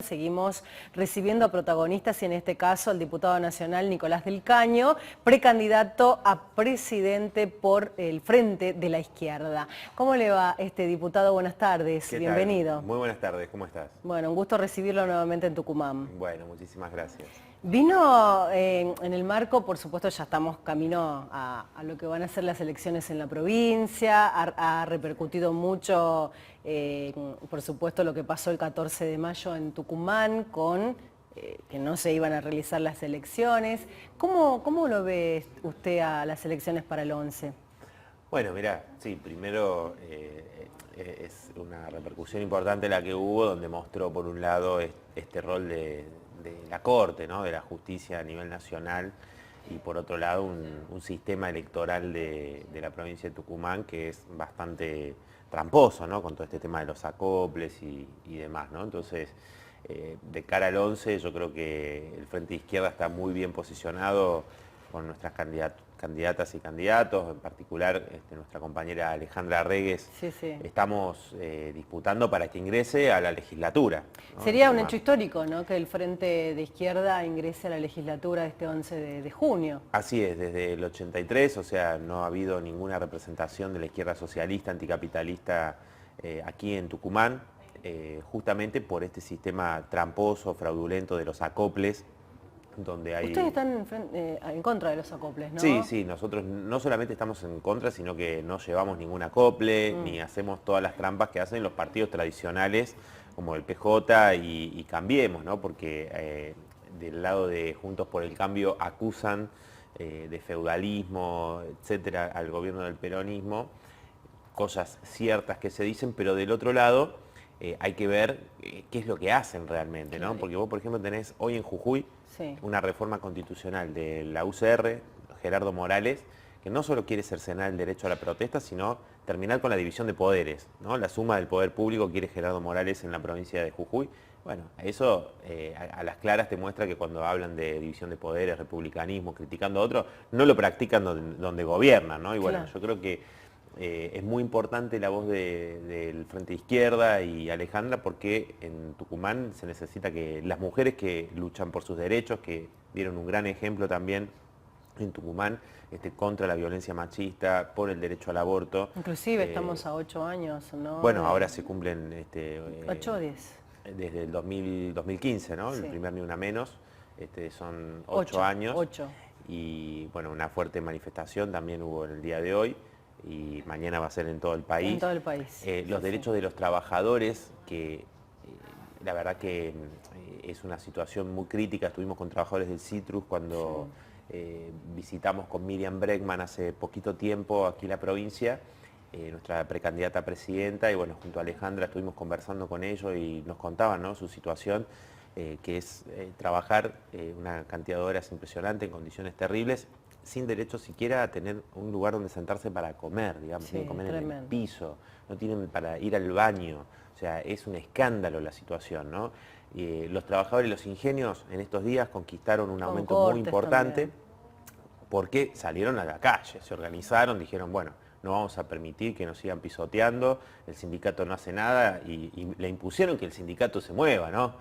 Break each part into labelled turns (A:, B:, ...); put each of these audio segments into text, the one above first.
A: seguimos recibiendo a protagonistas y en este caso al diputado nacional Nicolás del Caño, precandidato a presidente por el Frente de la Izquierda. ¿Cómo le va, diputado? Buenas tardes, bienvenido.
B: Muy buenas tardes, ¿cómo estás?
A: Bueno, un gusto recibirlo nuevamente en Tucumán.
B: Bueno, muchísimas gracias.
A: Vino en el marco, por supuesto ya estamos camino a lo que van a ser las elecciones en la provincia, ha repercutido mucho, por supuesto, lo que pasó el 14 de mayo en Tucumán con que no se iban a realizar las elecciones. ¿Cómo lo ve usted a las elecciones para el 11?
B: Bueno, mirá, sí, primero es una repercusión importante la que hubo, donde mostró por un lado este rol de la Corte, ¿no?, de la justicia a nivel nacional, y por otro lado un sistema electoral de la provincia de Tucumán que es bastante tramposo, ¿no?, con todo este tema de los acoples y demás, ¿no? Entonces, de cara al 11, yo creo que el Frente de Izquierda está muy bien posicionado con nuestras candidatas y candidatos, en particular nuestra compañera Alejandra Regues.
A: Sí, sí.
B: Estamos disputando para que ingrese a la legislatura, ¿no?
A: Sería un hecho histórico, ¿no?, que el Frente de Izquierda ingrese a la legislatura este 11 de junio.
B: Así es, desde el 83, o sea, no ha habido ninguna representación de la izquierda socialista, anticapitalista aquí en Tucumán, justamente por este sistema tramposo, fraudulento de los acoples, donde hay...
A: Ustedes están en contra de los acoples, ¿no?
B: Sí, sí, nosotros no solamente estamos en contra, sino que no llevamos ningún acople, ni hacemos todas las trampas que hacen los partidos tradicionales, como el PJ y Cambiemos, ¿no? Porque del lado de Juntos por el Cambio acusan de feudalismo, etcétera, al gobierno del peronismo, cosas ciertas que se dicen, pero del otro lado hay que ver qué es lo que hacen realmente, ¿no? Porque vos, por ejemplo, tenés hoy en Jujuy una reforma constitucional de la UCR, Gerardo Morales, que no solo quiere cercenar el derecho a la protesta, sino terminar con la división de poderes, ¿no? La suma del poder público quiere Gerardo Morales en la provincia de Jujuy. Bueno, eso a las claras te muestra que cuando hablan de división de poderes, republicanismo, criticando a otros, no lo practican donde gobiernan, ¿no? Y bueno, yo creo que es muy importante la voz del Frente de Izquierda y Alejandra, porque en Tucumán se necesita que las mujeres que luchan por sus derechos, que dieron un gran ejemplo también en Tucumán, contra la violencia machista, por el derecho al aborto.
A: Inclusive estamos a 8 años, ¿no?
B: Bueno, ahora se cumplen...
A: 8 o 10.
B: Desde el 2015, ¿no?
A: Sí.
B: El primer Ni Una Menos, son 8 años.
A: 8.
B: Y bueno, una fuerte manifestación también hubo en el día de hoy, y mañana va a ser en todo el país.
A: En todo el país.
B: Los derechos de los trabajadores, que la verdad que es una situación muy crítica. Estuvimos con trabajadores del Citrus cuando visitamos con Miriam Bregman hace poquito tiempo aquí la provincia, nuestra precandidata a presidenta, y bueno, junto a Alejandra estuvimos conversando con ellos y nos contaban, ¿no?, su situación, que es trabajar una cantidad de horas impresionante en condiciones terribles, sin derecho siquiera a tener un lugar donde sentarse para comer, digamos,
A: Sí,
B: tienen que comer
A: tremendo.
B: en el piso, no tienen para ir al baño, o sea, es un escándalo la situación, ¿no? Los trabajadores y los ingenios en estos días conquistaron un aumento muy importante también, porque salieron a la calle, se organizaron, dijeron, bueno, no vamos a permitir que nos sigan pisoteando, el sindicato no hace nada, y le impusieron que el sindicato se mueva, ¿no?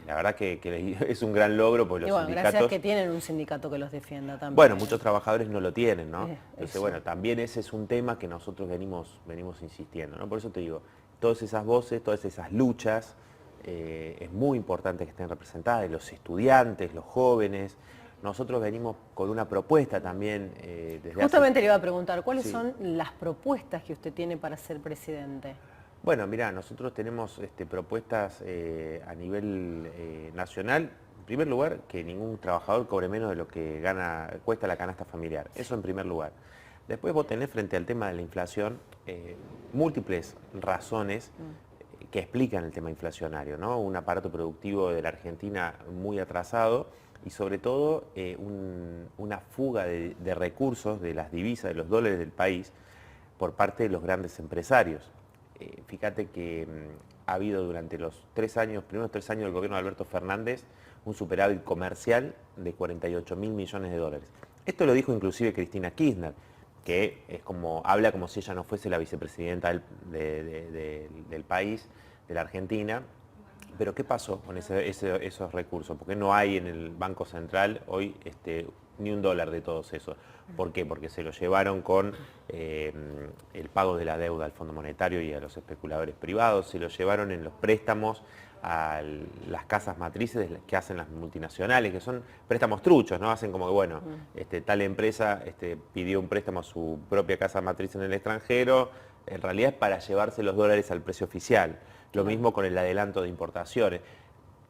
B: La verdad que es un gran logro, porque los sindicatos...
A: Gracias que tienen un sindicato que los defienda también.
B: Bueno, muchos trabajadores no lo tienen, ¿no? Entonces,
A: eso.
B: bueno, también ese es un tema que nosotros venimos insistiendo, ¿no? Por eso te digo, todas esas voces, todas esas luchas, es muy importante que estén representadas, los estudiantes, los jóvenes. Nosotros venimos con una propuesta también desde
A: Justamente le iba a preguntar, ¿cuáles
B: Sí.
A: son las propuestas que usted tiene para ser presidente?
B: Bueno, mirá, nosotros tenemos propuestas a nivel nacional. En primer lugar, que ningún trabajador cobre menos de lo que cuesta la canasta familiar. Eso en primer lugar. Después vos tenés, frente al tema de la inflación, múltiples razones que explican el tema inflacionario, ¿no? Un aparato productivo de la Argentina muy atrasado, y sobre todo una fuga de recursos, de las divisas, de los dólares del país, por parte de los grandes empresarios. Fíjate que ha habido durante los primeros 3 años del gobierno de Alberto Fernández un superávit comercial de 48.000 millones de dólares. Esto lo dijo inclusive Cristina Kirchner, que habla como si ella no fuese la vicepresidenta del país, de la Argentina, Pero ¿qué pasó con esos recursos? Porque no hay en el Banco Central hoy ni un dólar de todos esos. ¿Por qué? Porque se lo llevaron con el pago de la deuda al Fondo Monetario y a los especuladores privados, se lo llevaron en los préstamos a las casas matrices que hacen las multinacionales, que son préstamos truchos, ¿no? Hacen como que, bueno, tal empresa pidió un préstamo a su propia casa matriz en el extranjero, en realidad es para llevarse los dólares al precio oficial. Lo mismo con el adelanto de importaciones.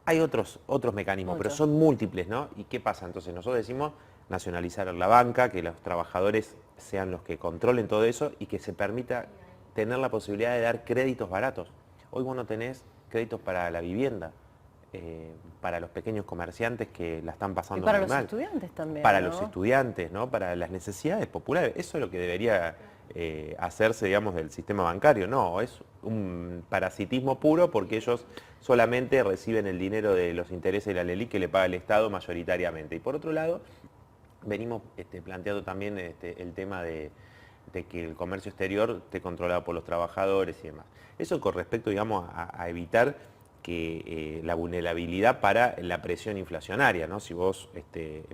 B: Hay otros mecanismos, pero son múltiples, ¿no? ¿Y qué pasa? Entonces nosotros decimos nacionalizar la banca, que los trabajadores sean los que controlen todo eso y que se permita tener la posibilidad de dar créditos baratos. Hoy vos no tenés créditos para la vivienda, para los pequeños comerciantes que la están pasando muy mal.
A: Y para los estudiantes también,
B: Para
A: ¿no?
B: los estudiantes, ¿no? Para las necesidades populares. Eso es lo que debería hacerse, digamos, del sistema bancario. No, es un parasitismo puro porque ellos solamente reciben el dinero de los intereses de la LELIQ que le paga el Estado mayoritariamente. Y por otro lado, venimos planteando también el tema de que el comercio exterior esté controlado por los trabajadores y demás. Eso con respecto, digamos, a evitar que la vulnerabilidad para la presión inflacionaria, ¿no? Si vos,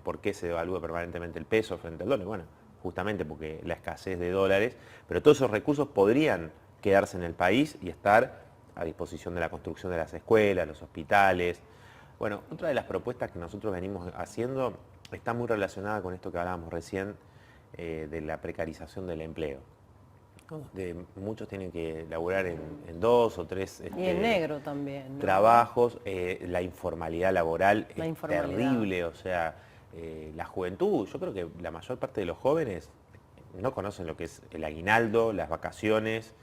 B: ¿por qué se devalúa permanentemente el peso frente al dólar? Bueno, justamente porque la escasez de dólares, pero todos esos recursos podrían quedarse en el país y estar a disposición de la construcción de las escuelas, los hospitales. Bueno, otra de las propuestas que nosotros venimos haciendo está muy relacionada con esto que hablábamos recién de la precarización del empleo. Donde muchos tienen que laburar en 2 o 3
A: Y en negro también, ¿no?
B: trabajos, la informalidad laboral
A: La
B: es
A: informalidad.
B: terrible, o sea, la juventud, yo creo que la mayor parte de los jóvenes no conocen lo que es el aguinaldo, las vacaciones,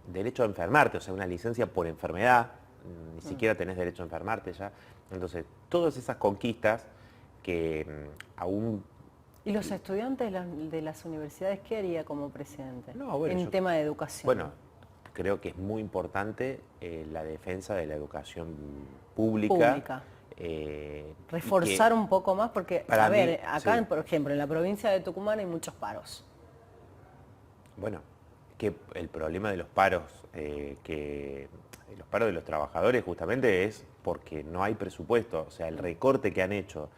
B: derecho a enfermarte, o sea, una licencia por enfermedad, ni siquiera tenés derecho a enfermarte ya. Entonces, todas esas conquistas que aún...
A: ¿Y los estudiantes de las universidades qué haría como presidente
B: No, bueno,
A: en tema de educación?
B: Bueno, creo que es muy importante la defensa de la educación pública.
A: Reforzar un poco más, porque,
B: para
A: a ver,
B: mí,
A: acá,
B: sí.
A: por ejemplo, en la provincia de Tucumán hay muchos paros.
B: Bueno, que el problema de los paros, los paros de los trabajadores justamente es porque no hay presupuesto, o sea, el recorte que han hecho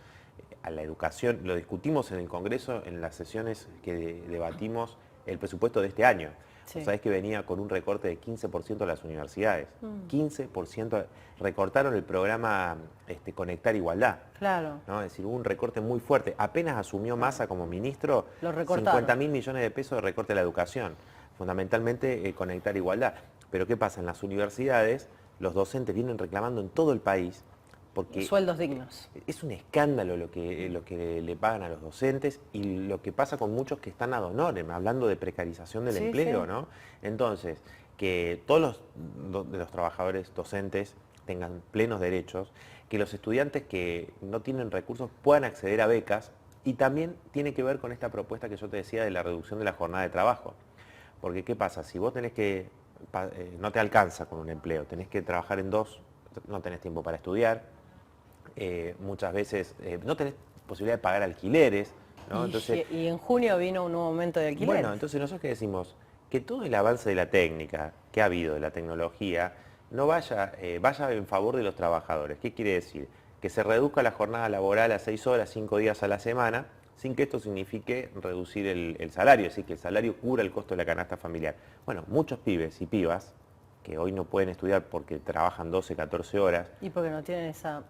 B: a la educación, lo discutimos en el Congreso en las sesiones que debatimos el presupuesto de este año.
A: Sí.
B: Sabés que venía con un recorte de 15% a las universidades. 15%, recortaron el programa Conectar Igualdad.
A: Claro.
B: ¿No? Es decir, hubo un recorte muy fuerte. Apenas asumió Massa como ministro,
A: Lo recortaron.
B: 50.000 millones de pesos de recorte a la educación. Fundamentalmente Conectar Igualdad. Pero ¿qué pasa? En las universidades, los docentes vienen reclamando en todo el país porque
A: sueldos dignos.
B: es un escándalo lo que le pagan a los docentes y lo que pasa con muchos que están ad honorem, hablando de precarización del empleo, ¿no? Entonces, que todos los trabajadores docentes tengan plenos derechos, que los estudiantes que no tienen recursos puedan acceder a becas, y también tiene que ver con esta propuesta que yo te decía de la reducción de la jornada de trabajo. Porque ¿qué pasa? Si vos tenés no te alcanza con un empleo, tenés que trabajar en 2, no tenés tiempo para estudiar, muchas veces no tenés posibilidad de pagar alquileres, ¿no?
A: Y en junio vino un nuevo aumento de alquiler.
B: Bueno, entonces nosotros qué decimos, que todo el avance de la técnica que ha habido, de la tecnología, no vaya en favor de los trabajadores. ¿Qué quiere decir? Que se reduzca la jornada laboral a 6 horas, 5 días a la semana, sin que esto signifique reducir el salario, es decir, que el salario cubra el costo de la canasta familiar. Bueno, muchos pibes y pibas que hoy no pueden estudiar porque trabajan 12, 14 horas.
A: Y porque no tienen eso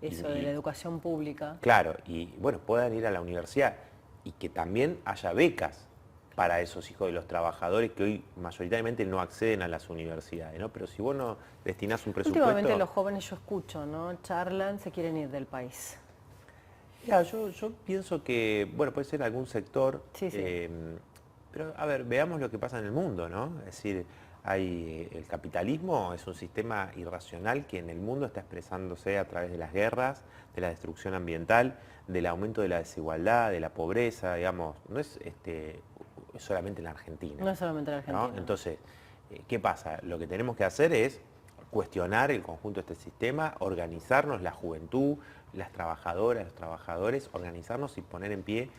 A: de la educación pública.
B: Claro, y bueno, puedan ir a la universidad y que también haya becas para esos hijos de los trabajadores que hoy mayoritariamente no acceden a las universidades, ¿no? Pero si vos no destinás un presupuesto...
A: Últimamente los jóvenes, yo escucho, ¿no? Charlan, se quieren ir del país.
B: Ya, yo pienso que, bueno, puede ser algún sector,
A: Sí.
B: pero a ver, veamos lo que pasa en el mundo, ¿no? Es decir, el capitalismo es un sistema irracional que en el mundo está expresándose a través de las guerras, de la destrucción ambiental, del aumento de la desigualdad, de la pobreza, digamos, no es solamente en la Argentina.
A: No es solamente en la Argentina.
B: ¿No? Entonces, ¿qué pasa? Lo que tenemos que hacer es cuestionar el conjunto de este sistema, organizarnos, la juventud, las trabajadoras, los trabajadores, organizarnos y poner en pie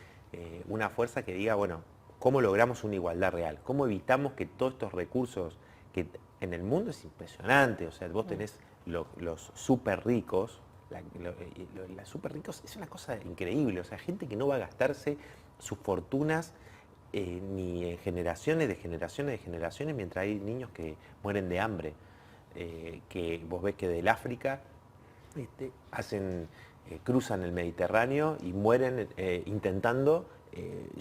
B: una fuerza que diga, bueno, ¿cómo logramos una igualdad real? ¿Cómo evitamos que todos estos recursos que en el mundo es impresionante? O sea, vos tenés los súper ricos, los súper ricos es una cosa increíble, o sea, gente que no va a gastarse sus fortunas ni en generaciones de generaciones de generaciones, mientras hay niños que mueren de hambre, que vos ves que del África cruzan el Mediterráneo y mueren intentando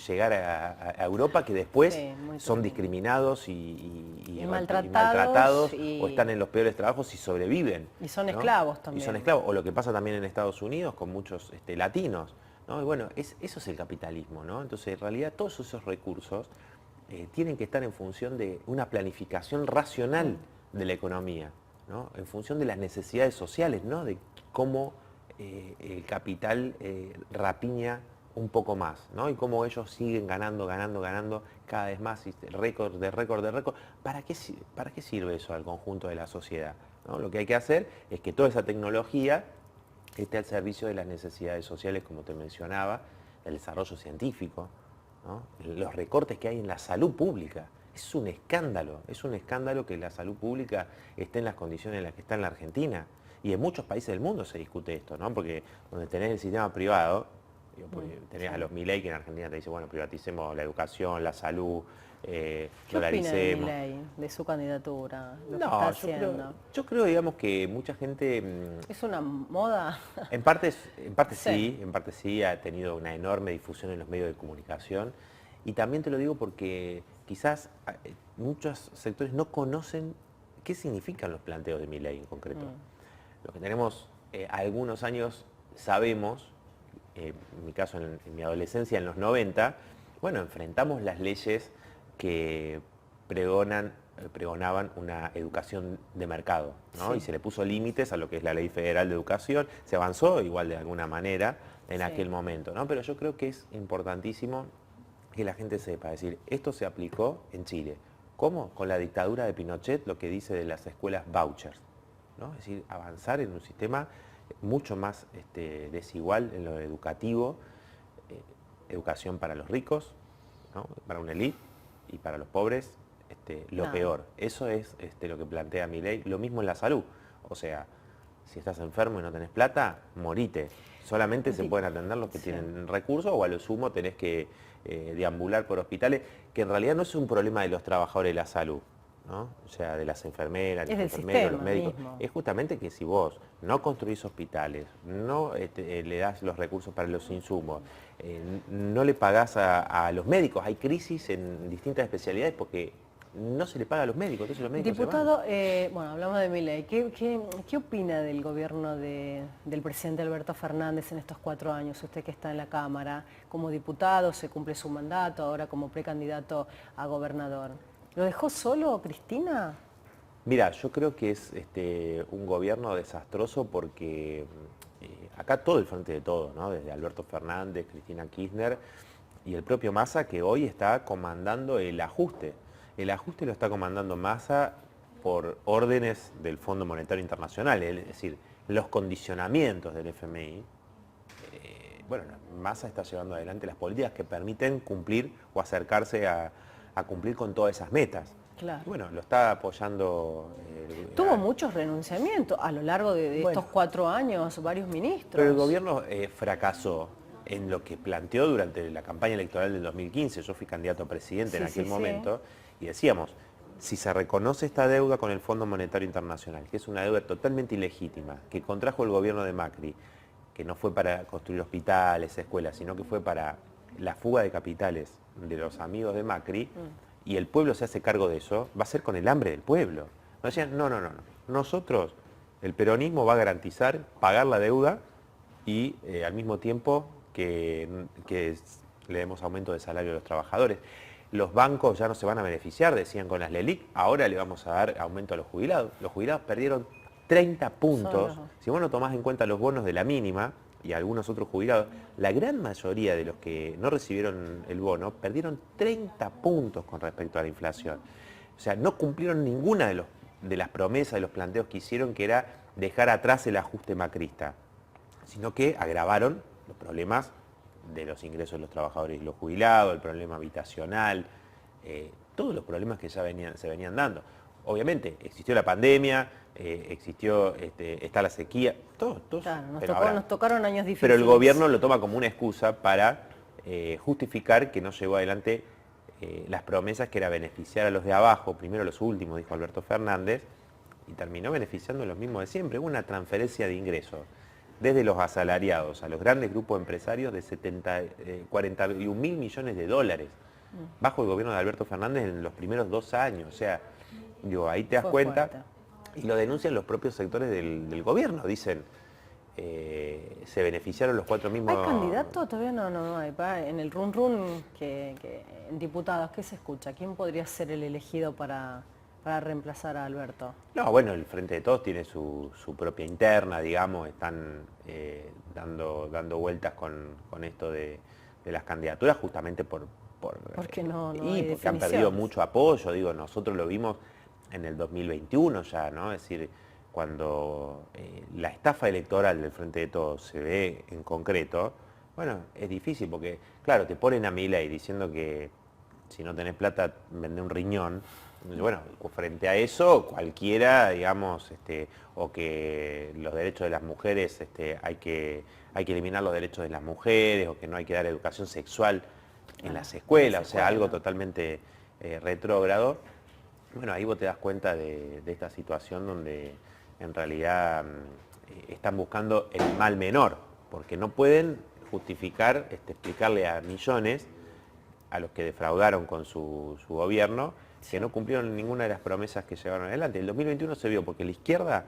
B: llegar a Europa, que después
A: Sí,
B: son discriminados y
A: maltratados
B: o están en los peores trabajos y sobreviven.
A: Y son
B: ¿no?
A: esclavos también.
B: Y son esclavos, o lo que pasa también en Estados Unidos con muchos latinos, ¿no? Y bueno, eso es el capitalismo, ¿no? Entonces, en realidad, todos esos recursos tienen que estar en función de una planificación racional de la economía, ¿no? En función de las necesidades sociales, ¿no? De cómo el capital rapiña un poco más, ¿no? Y cómo ellos siguen ganando cada vez más, y récord de récord de récord. ¿Para qué sirve eso al conjunto de la sociedad? ¿No? Lo que hay que hacer es que toda esa tecnología esté al servicio de las necesidades sociales, como te mencionaba, del desarrollo científico, ¿no? Los recortes que hay en la salud pública. Es un escándalo que la salud pública esté en las condiciones en las que está en la Argentina. Y en muchos países del mundo se discute esto, ¿no? Porque donde tenés el sistema privado, tenés a los Milei que en Argentina te dicen, bueno, privaticemos la educación, la salud,
A: ¿Qué
B: dolaricemos.
A: opina de Milei, de su candidatura, lo que
B: No,
A: está haciendo?
B: yo creo, digamos, que mucha gente,
A: ¿Es una moda?
B: en parte
A: Sí.
B: en parte sí, ha tenido una enorme difusión en los medios de comunicación. Y también te lo digo porque quizás muchos sectores no conocen qué significan los planteos de Milei en concreto. Lo que tenemos algunos años sabemos, en mi caso en mi adolescencia, en los 90, bueno, enfrentamos las leyes que pregonaban una educación de mercado, ¿no?
A: Sí.
B: Y se le puso límites a lo que es la Ley Federal de Educación. Se avanzó igual de alguna manera en
A: Sí.
B: aquel momento, ¿no? Pero yo creo que es importantísimo que la gente sepa, es decir, esto se aplicó en Chile. ¿Cómo? Con la dictadura de Pinochet, lo que dice de las escuelas vouchers, ¿no? Es decir, avanzar en un sistema mucho más desigual en lo educativo, educación para los ricos, ¿no? Para una élite, y para los pobres lo
A: Nada.
B: peor. Eso es lo que plantea Milei. Lo mismo en la salud. O sea, si estás enfermo y no tenés plata, morite. Solamente se pueden atender los que tienen recursos, o a lo sumo tenés que deambular por hospitales, que en realidad no es un problema de los trabajadores de la salud, ¿no? O sea, de las enfermeras,
A: Es
B: los
A: del
B: enfermeros, los
A: sistema
B: médicos.
A: mismo.
B: Es justamente que si vos no construís hospitales, no le das los recursos para los insumos, no le pagás a los médicos, hay crisis en distintas especialidades porque no se le paga a los médicos, entonces los médicos
A: Diputado, bueno, hablamos de Milei. ¿Qué opina del gobierno del presidente Alberto Fernández en estos 4 años? Usted que está en la Cámara, como diputado, se cumple su mandato, ahora como precandidato a gobernador. ¿Lo dejó solo, Cristina?
B: Mira, yo creo que es un gobierno desastroso porque acá todo el frente de todo, ¿no? Desde Alberto Fernández, Cristina Kirchner y el propio Massa, que hoy está comandando el ajuste. El ajuste lo está comandando Massa por órdenes del Fondo Monetario Internacional, es decir, los condicionamientos del FMI. Bueno, Massa está llevando adelante las políticas que permiten cumplir o acercarse a cumplir con todas esas metas.
A: Claro.
B: Bueno, lo está apoyando.
A: Tuvo muchos renunciamientos a lo largo de estos 4 años, varios ministros.
B: Pero el gobierno fracasó en lo que planteó durante la campaña electoral del 2015. Yo fui candidato a presidente en aquel momento y decíamos, si se reconoce esta deuda con el Fondo Monetario Internacional, que es una deuda totalmente ilegítima, que contrajo el gobierno de Macri, que no fue para construir hospitales, escuelas, sino que fue para la fuga de capitales de los amigos de Macri, y el pueblo se hace cargo de eso, va a ser con el hambre del pueblo. Nos decían, no. Nosotros, el peronismo va a garantizar pagar la deuda y al mismo tiempo que le demos aumento de salario a los trabajadores. Los bancos ya no se van a beneficiar, decían con las LELIC, ahora le vamos a dar aumento a los jubilados. Los jubilados perdieron 30 puntos. Si vos no tomás en cuenta los bonos de la mínima y algunos otros jubilados, la gran mayoría de los que no recibieron el bono perdieron 30 puntos con respecto a la inflación. O sea, no cumplieron ninguna de las promesas, de los planteos que hicieron, que era dejar atrás el ajuste macrista, sino que agravaron los problemas de los ingresos de los trabajadores y los jubilados, el problema habitacional, todos los problemas que ya se venían dando. obviamente, existió la pandemia, está la sequía, todo,
A: Claro,
B: pero ahora,
A: nos tocaron años difíciles.
B: pero el gobierno lo toma como una excusa para justificar que no llevó adelante las promesas que era beneficiar a los de abajo, primero los últimos, dijo Alberto Fernández, y terminó beneficiando a los mismos de siempre. Hubo una transferencia de ingresos desde los asalariados a los grandes grupos empresarios de 41 mil millones de dólares bajo el gobierno de Alberto Fernández en los primeros 2 años. O sea, digo, ahí te das cuenta, y lo denuncian los propios sectores del gobierno, dicen, se beneficiaron los 4 mismos...
A: ¿Hay candidato? Todavía no hay. En el run en diputados, ¿qué se escucha? ¿Quién podría ser el elegido para reemplazar a Alberto?
B: No, bueno, el Frente de Todos tiene su propia interna, digamos, están dando vueltas con esto de las candidaturas justamente
A: porque
B: porque han perdido mucho apoyo. Digo, nosotros lo vimos en el 2021 ya, ¿no? Es decir, cuando la estafa electoral del Frente de Todos se ve en concreto, bueno, es difícil porque, claro, te ponen a Milei diciendo que si no tenés plata, vende un riñón. Bueno, frente a eso, cualquiera, digamos, o que los derechos de las mujeres, hay que eliminar los derechos de las mujeres, o que no hay que dar educación sexual en las escuelas, o sea, algo totalmente retrógrado. Bueno, ahí vos te das cuenta de esta situación donde en realidad están buscando el mal menor, porque no pueden justificar, explicarle a millones, a los que defraudaron con su gobierno, que no cumplieron ninguna de las promesas que llevaron adelante. El 2021 se vio porque la izquierda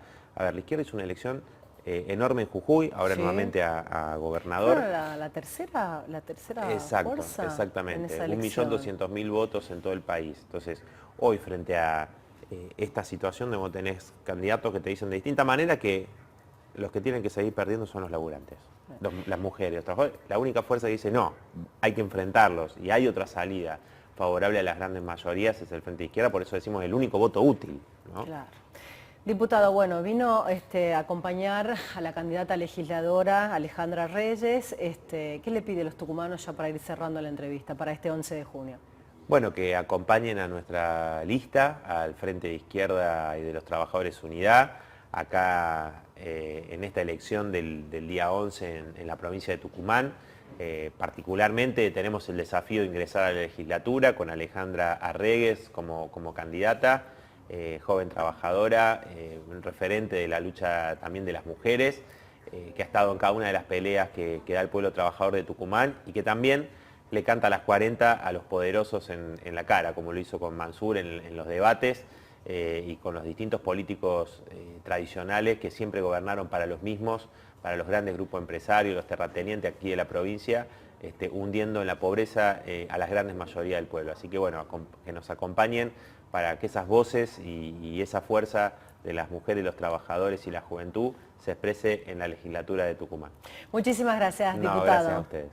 B: hizo una elección enorme en Jujuy, ahora nuevamente a gobernador.
A: Bueno, la tercera fuerza.
B: Exactamente,
A: en esa
B: 1.200.000 votos en todo el país. Entonces, hoy frente a esta situación donde vos tenés candidatos que te dicen de distinta manera que los que tienen que seguir perdiendo son los laburantes, las mujeres, los trabajadores. La única fuerza que dice no, hay que enfrentarlos y hay otra salida favorable a las grandes mayorías es el Frente de Izquierda, por eso decimos el único voto útil, ¿no?
A: Claro. Diputado, bueno, vino a acompañar a la candidata legisladora Alejandra Reyes. ¿Qué le pide a los tucumanos ya para ir cerrando la entrevista, para este 11 de junio?
B: Bueno, que acompañen a nuestra lista, al Frente de Izquierda y de los Trabajadores Unidad, acá en esta elección del día 11 en la provincia de Tucumán. Particularmente tenemos el desafío de ingresar a la legislatura con Alejandra Arregues como candidata, joven trabajadora, un referente de la lucha también de las mujeres, que ha estado en cada una de las peleas que da el pueblo trabajador de Tucumán y que también le canta a las 40 a los poderosos en la cara, como lo hizo con Mansur en los debates y con los distintos políticos tradicionales que siempre gobernaron para los mismos, para los grandes grupos empresarios, los terratenientes aquí de la provincia, hundiendo en la pobreza a las grandes mayorías del pueblo. Así que bueno, que nos acompañen para que esas voces y esa fuerza de las mujeres, los trabajadores y la juventud se exprese en la legislatura de Tucumán.
A: Muchísimas gracias, diputado.
B: No, gracias a ustedes.